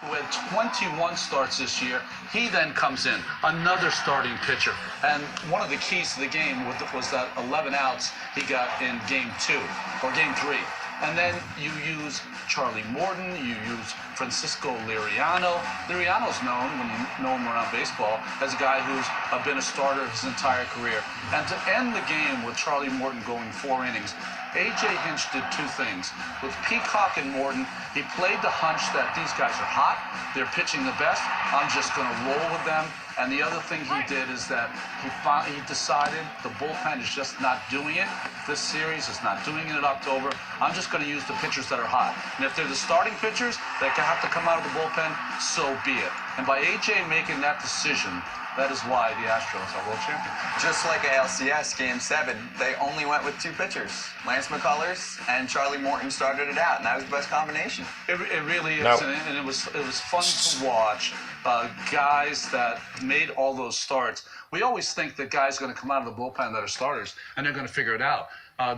who had 21 starts this year. He then comes in, another starting pitcher. And one of the keys to the game was that 11 outs he got in game 2 or game 3. And then you use Charlie Morton, you use Francisco Liriano. Liriano's known, when you know him around baseball, as a guy who's been a starter his entire career. And to end the game with Charlie Morton going 4 innings, A.J. Hinch did 2 things. With Peacock and Morton, he played the hunch that these guys are hot, they're pitching the best, I'm just going to roll with them. And the other thing he did is that he decided the bullpen is just not doing it. This series is not doing it in October. I'm just going to use the pitchers that are hot. And if they're the starting pitchers that have to come out of the bullpen, so be it. And by A.J. making that decision, that is why the Astros are world champions. Just like ALCS Game 7, they only went with 2 pitchers. Lance McCullers and Charlie Morton started it out, and that was the best combination. It really is, and it was fun to watch guys that made all those starts. We always think that guys are going to come out of the bullpen that are starters, and they're going to figure it out.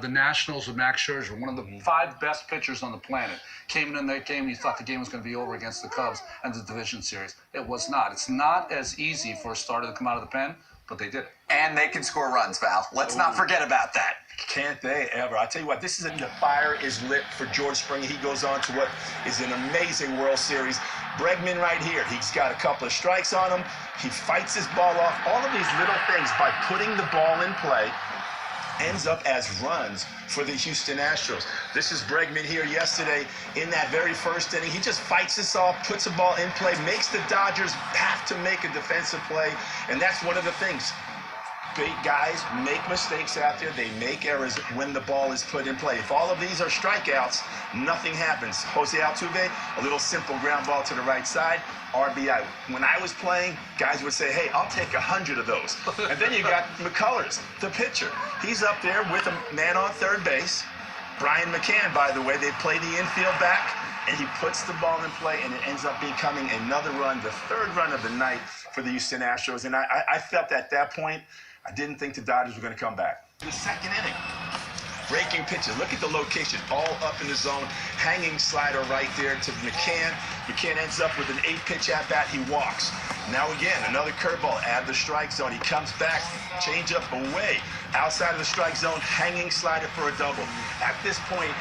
The Nationals with Max Scherzer, one of the 5 best pitchers on the planet, came in that game and you thought the game was going to be over against the Cubs and the division series. It was not. It's not as easy for a starter to come out of the pen, but they did it. And they can score runs, Val. Let's not forget about that. Can't they ever? I tell you what, the fire is lit for George Springer. He goes on to what is an amazing World Series. Bregman right here, he's got a couple of strikes on him. He fights his ball off. All of these little things by putting the ball in play ends up as runs for the Houston Astros. This is Bregman here yesterday in that very first inning. He just fights this off, puts the ball in play, makes the Dodgers have to make a defensive play, and that's one of the things. Big guys make mistakes out there. They make errors when the ball is put in play. If all of these are strikeouts, nothing happens. Jose Altuve, a little simple ground ball to the right side, RBI. When I was playing, guys would say, hey, I'll take 100 of those. And then you got McCullers, the pitcher. He's up there with a man on third base. Brian McCann, by the way, they play the infield back, and he puts the ball in play, and it ends up becoming another run, the 3rd run of the night for the Houston Astros. And I felt at that point, I didn't think the Dodgers were going to come back. The 2nd inning, breaking pitches. Look at the location, all up in the zone. Hanging slider right there to McCann. McCann ends up with an 8-pitch at-bat. He walks. Now again, another curveball, add the strike zone. He comes back, change up away. Outside of the strike zone, hanging slider for a double. At this point,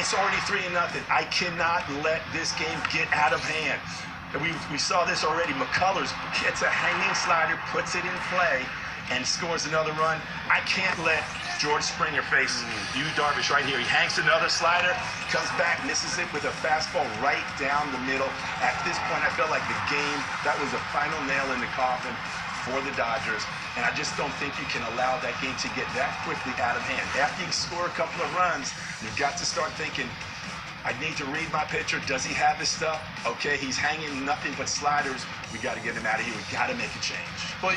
it's already 3-0. I cannot let this game get out of hand. We saw this already. McCullers gets a hanging slider, puts it in play, and scores another run. I can't let George Springer face Yu Darvish right here. He hangs another slider, comes back, misses it with a fastball right down the middle. At this point, I felt like the game, that was the final nail in the coffin for the Dodgers. And I just don't think you can allow that game to get that quickly out of hand. After you score a couple of runs, you've got to start thinking, I need to read my pitcher. Does he have his stuff? Okay, he's hanging nothing but sliders. We got to get him out of here. We got to make a change. Well,